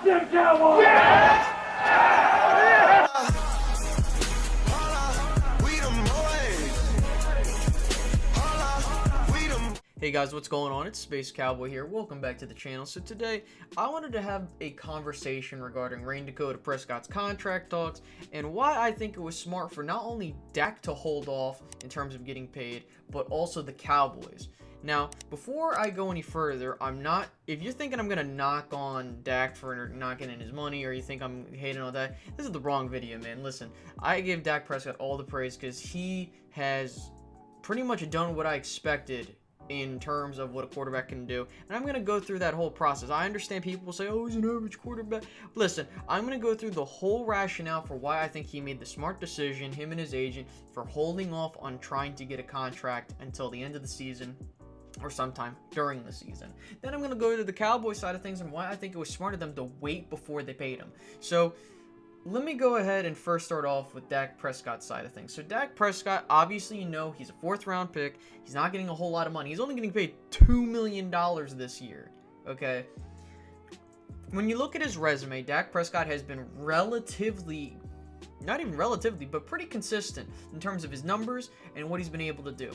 Fuck them Cowboys! Yeah! Hey guys, what's going on? It's Space Cowboy here. Welcome back to the channel. So today, I wanted to have a conversation regarding Dak Prescott's contract talks and why I think it was smart for not only Dak to hold off in terms of getting paid, but also the Cowboys. Now, before I go any further, if you're thinking I'm going to knock on Dak for not getting his money, or you think I'm hating on that, this is the wrong video, man. Listen, I give Dak Prescott all the praise because he has pretty much done what I expected in terms of what a quarterback can do, and I'm going to go through that whole process. I understand people will say, oh, he's an average quarterback. Listen, I'm going to go through the whole rationale for why I think he made the smart decision, him and his agent, for holding off on trying to get a contract until the end of the season or sometime during the season. Then I'm going to go to the Cowboy side of things and why I think it was smart of them to wait before they paid him. So let me go ahead and first start off with Dak Prescott's side of things. So Dak Prescott, obviously, he's a 4th round pick. He's not getting a whole lot of money. He's only getting paid $2 million this year, okay? When you look at his resume, Dak Prescott has been relatively, not even relatively, but pretty consistent in terms of his numbers and what he's been able to do.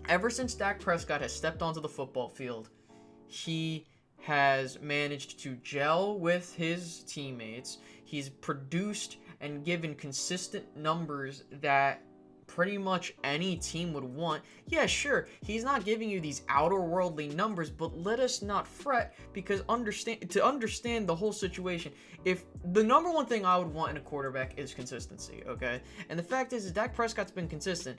Ever since Dak Prescott has stepped onto the football field, he has managed to gel with his teammates. He's produced and given consistent numbers that pretty much any team would want. Yeah, sure, he's not giving you these outer-worldly numbers, but let us not fret, because to understand the whole situation, if the number one thing I would want in a quarterback is consistency, okay? And the fact is Dak Prescott's been consistent,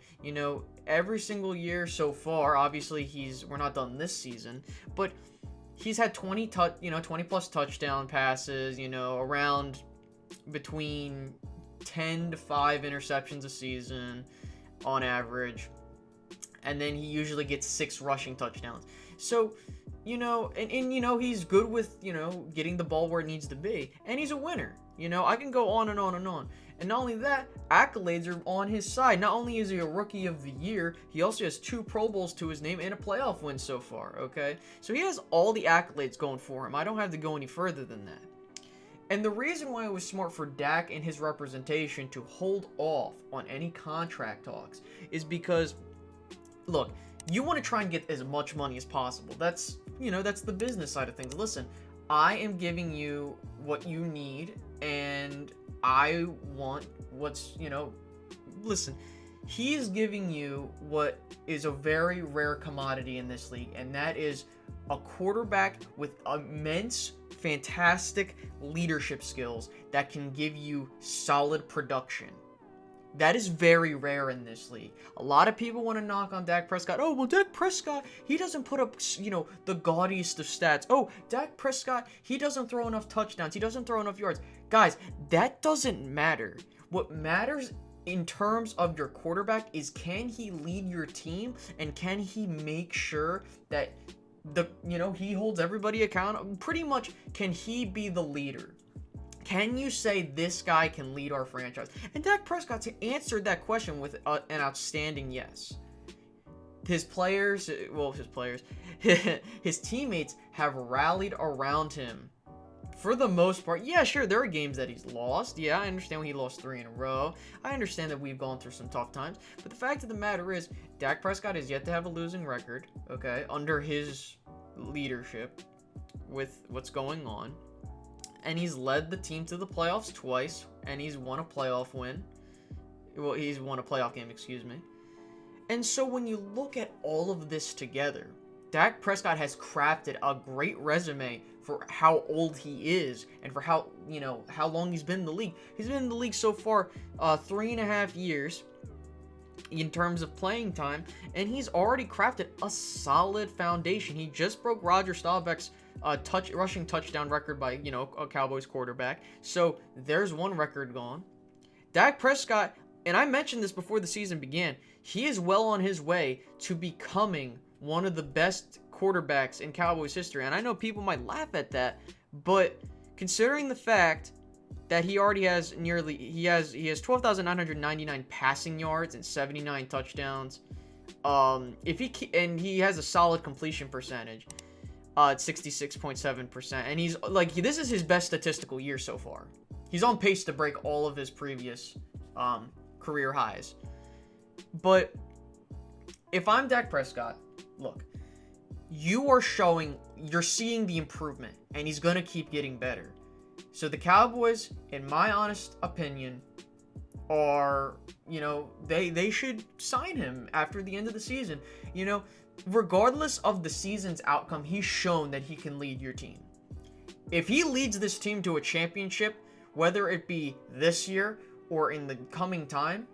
every single year so far. Obviously, we're not done this season, but he's had 20 plus touchdown passes, around between 10 to 5 interceptions a season on average, and then he usually gets 6 rushing touchdowns. So, he's good with, getting the ball where it needs to be, and he's a winner. I can go on and on and on. And not only that, accolades are on his side. Not only is he a Rookie of the Year, he also has 2 Pro Bowls to his name and a playoff win so far, okay? So he has all the accolades going for him. I don't have to go any further than that. And the reason why it was smart for Dak and his representation to hold off on any contract talks is because, look, you want to try and get as much money as possible. That's the business side of things. Listen, I am giving you what you need, and I want listen, he is giving you what is a very rare commodity in this league, and that is a quarterback with immense, fantastic leadership skills that can give you solid production. That is very rare in this league. A lot of people want to knock on Dak Prescott. Oh, well, Dak Prescott, he doesn't put up, the gaudiest of stats. Oh, Dak Prescott, he doesn't throw enough touchdowns. He doesn't throw enough yards. Guys, that doesn't matter. What matters in terms of your quarterback is, can he lead your team, and can he make sure that he holds everybody accountable? Pretty much, can he be the leader? Can you say this guy can lead our franchise? And Dak Prescott answered that question with an outstanding yes. His teammates have rallied around him for the most part. Yeah, sure, there are games that he's lost. Yeah, I understand when he lost 3 in a row. I understand that we've gone through some tough times. But the fact of the matter is, Dak Prescott is yet to have a losing record, okay, under his leadership with what's going on. And he's led the team to the playoffs twice, and he's won a playoff win. Well, he's won a playoff game, excuse me. And so when you look at all of this together, Dak Prescott has crafted a great resume for how old he is and for how long he's been in the league. He's been in the league so far 3.5 years in terms of playing time, and he's already crafted a solid foundation. He just broke Roger Staubach's rushing touchdown record by, a Cowboys quarterback. So there's one record gone. Dak Prescott, and I mentioned this before the season began, he is well on his way to becoming one of the best quarterbacks in Cowboys history. And I know people might laugh at that, but considering the fact that he already has he has 12,999 passing yards and 79 touchdowns, he has a solid completion percentage. at 66.7%. And he's like, this is his best statistical year so far. He's on pace to break all of his previous career highs. But if I'm Dak Prescott, look, you're seeing the improvement, and he's going to keep getting better. So the Cowboys, in my honest opinion, are, they should sign him after the end of the season. Regardless of the season's outcome, he's shown that he can lead your team. If he leads this team to a championship, whether it be this year or in the coming time,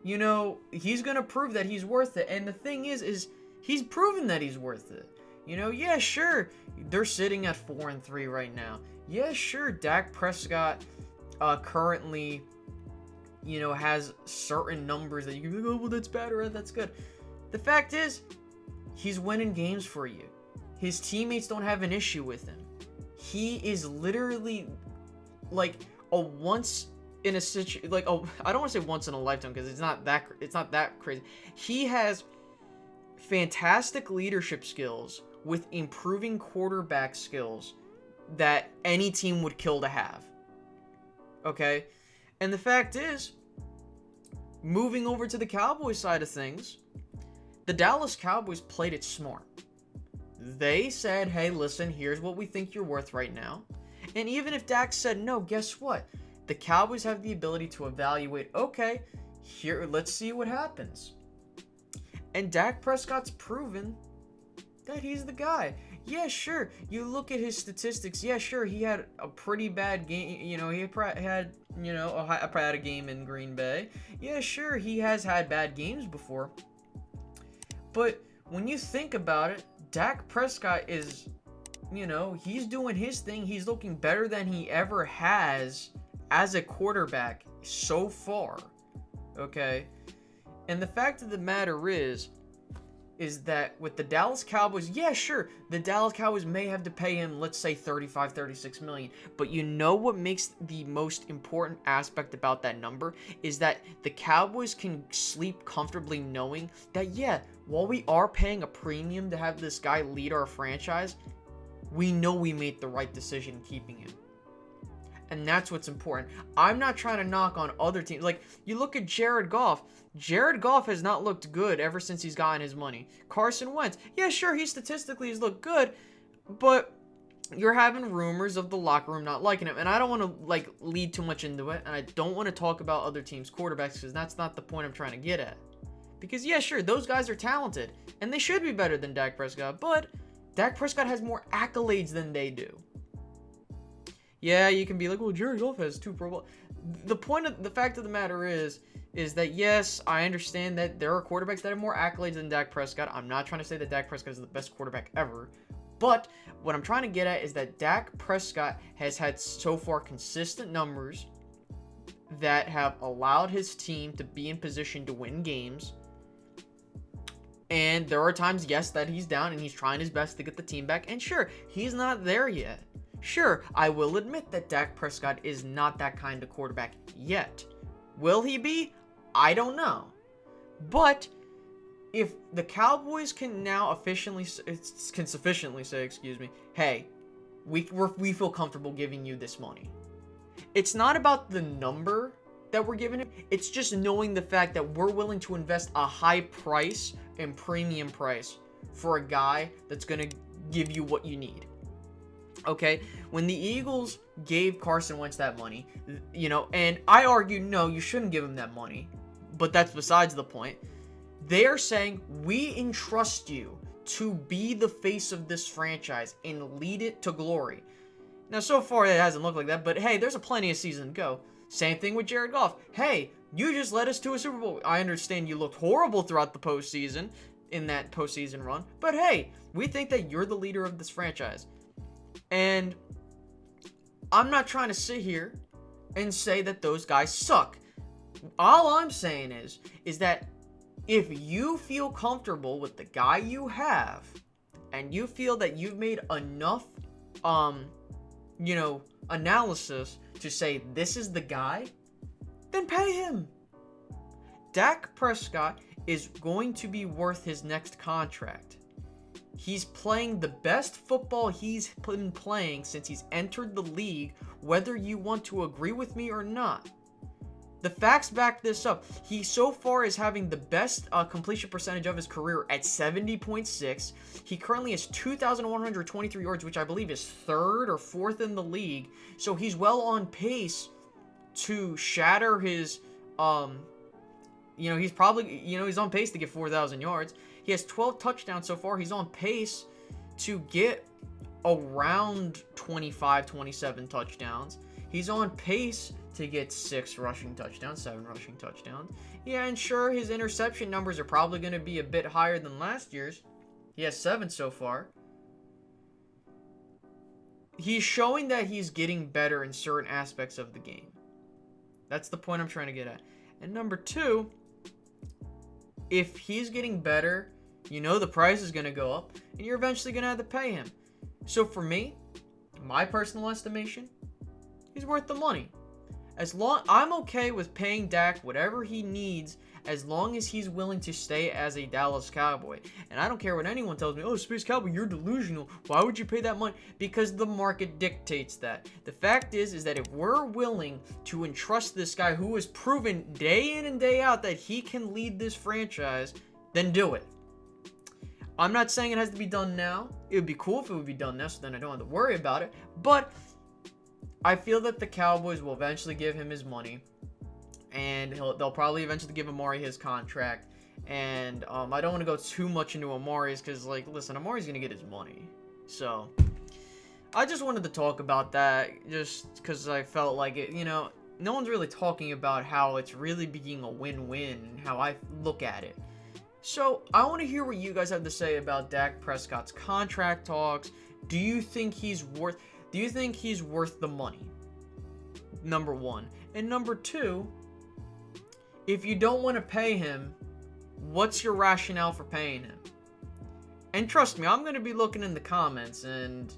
he's going to prove that he's worth it. And the thing is he's proven that he's worth it. Yeah, sure, they're sitting at 4-3 right now. Yeah, sure, Dak Prescott currently, has certain numbers that you can be like, oh, well, that's bad or that's good. The fact is, he's winning games for you. His teammates don't have an issue with him. He is literally like a once in a situation, like, oh, I don't want to say once in a lifetime because it's not that crazy. He has fantastic leadership skills with improving quarterback skills that any team would kill to have. Okay? And the fact is, moving over to the Cowboys side of things, the Dallas Cowboys played it smart. They said, hey, listen, here's what we think you're worth right now. And even if Dak said no, guess what? The Cowboys have the ability to evaluate, okay, here, let's see what happens. And Dak Prescott's proven that he's the guy. Yeah, sure, you look at his statistics. Yeah, sure, he had a pretty bad game. He had, a game in Green Bay. Yeah, sure, he has had bad games before. But when you think about it, Dak Prescott is, he's doing his thing. He's looking better than he ever has as a quarterback so far. Okay? And the fact of the matter is that with the Dallas Cowboys, yeah, sure, the Dallas Cowboys may have to pay him, let's say, $35-36 million. But what makes the most important aspect about that number is that the Cowboys can sleep comfortably knowing that, yeah, while we are paying a premium to have this guy lead our franchise, we know we made the right decision keeping him. And that's what's important. I'm not trying to knock on other teams. Like, you look at Jared Goff. Jared Goff has not looked good ever since he's gotten his money. Carson Wentz. Yeah, sure, he statistically has looked good, but you're having rumors of the locker room not liking him. And I don't want to, lead too much into it. And I don't want to talk about other teams' quarterbacks because that's not the point I'm trying to get at. Because, yeah, sure, those guys are talented. And they should be better than Dak Prescott. But Dak Prescott has more accolades than they do. Yeah, you can be like, well, Jared Goff has 2 Pro Bowl. The fact of the matter is that, yes, I understand that there are quarterbacks that have more accolades than Dak Prescott. I'm not trying to say that Dak Prescott is the best quarterback ever. But what I'm trying to get at is that Dak Prescott has had so far consistent numbers that have allowed his team to be in position to win games. And there are times, yes, that he's down and he's trying his best to get the team back. And sure, he's not there yet. Sure, I will admit that Dak Prescott is not that kind of quarterback yet. Will he be? I don't know. But if the Cowboys can now sufficiently say, hey, we feel comfortable giving you this money. It's not about the number that we're giving him. It's just knowing the fact that we're willing to invest a high price and premium price for a guy that's going to give you what you need. Okay, when the Eagles gave Carson Wentz that money, and I argue, no, you shouldn't give him that money, but that's besides the point. They are saying, we entrust you to be the face of this franchise and lead it to glory. Now, so far, it hasn't looked like that, but hey, there's a plenty of season to go. Same thing with Jared Goff. Hey, you just led us to a Super Bowl. I understand you looked horrible throughout the postseason, in that postseason run, but hey, we think that you're the leader of this franchise. And I'm not trying to sit here and say that those guys suck. All I'm saying is that if you feel comfortable with the guy you have and you feel that you've made enough analysis to say this is the guy, then pay him. Dak Prescott is going to be worth his next contract. He's playing the best football he's been playing since he's entered the league, whether you want to agree with me or not. The facts back this up. He so far is having the best completion percentage of his career at 70.6. He currently has 2,123 yards, which I believe is 3rd or 4th in the league. So he's well on pace to shatter his, he's probably, he's on pace to get 4,000 yards. He has 12 touchdowns so far. He's on pace to get around 25, 27 touchdowns. He's on pace to get 6 rushing touchdowns, 7 rushing touchdowns. Yeah, and sure, his interception numbers are probably going to be a bit higher than last year's. He has 7 so far. He's showing that he's getting better in certain aspects of the game. That's the point I'm trying to get at. And number 2, if he's getting better, the price is going to go up, and you're eventually going to have to pay him. So for me, my personal estimation, he's worth the money. I'm okay with paying Dak whatever he needs as long as he's willing to stay as a Dallas Cowboy. And I don't care what anyone tells me, oh, Space Cowboy, you're delusional. Why would you pay that money? Because the market dictates that. The fact is that if we're willing to entrust this guy who has proven day in and day out that he can lead this franchise, then do it. I'm not saying it has to be done now. It would be cool if it would be done now, so then I don't have to worry about it. But I feel that the Cowboys will eventually give him his money, and they'll probably eventually give Amari his contract. And I don't want to go too much into Amari's because, listen, Amari's going to get his money. So I just wanted to talk about that just because I felt like it, no one's really talking about how it's really being a win-win and how I look at it. So I want to hear what you guys have to say about Dak Prescott's contract talks. Do you think he's worth the money? Number 1. And number 2, if you don't want to pay him, what's your rationale for paying him? And trust me, I'm going to be looking in the comments, and,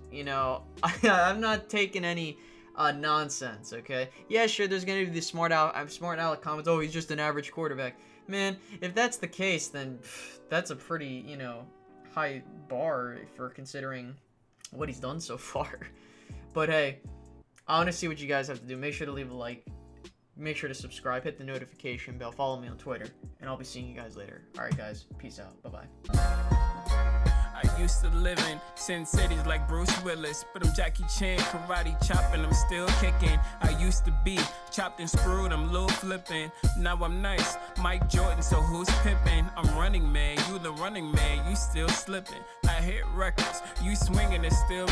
I'm not taking any nonsense, okay? Yeah, sure, there's going to be the smart aleck comments, oh, he's just an average quarterback. Man, if that's the case, then that's a pretty, high bar for considering what he's done so far. But hey, I want to see what you guys have to do. Make sure to leave a like. Make sure to subscribe. Hit the notification bell. Follow me on Twitter. And I'll be seeing you guys later. Alright guys, peace out. Bye-bye. I used to live in Sin Cities like Bruce Willis, but I'm Jackie Chan, karate chopping, I'm still kicking. I used to be chopped and screwed, I'm little flipping. Now I'm nice, Mike Jordan, so who's pimping? I'm running man, you the running man, you still slipping. I hit records, you swinging, it's still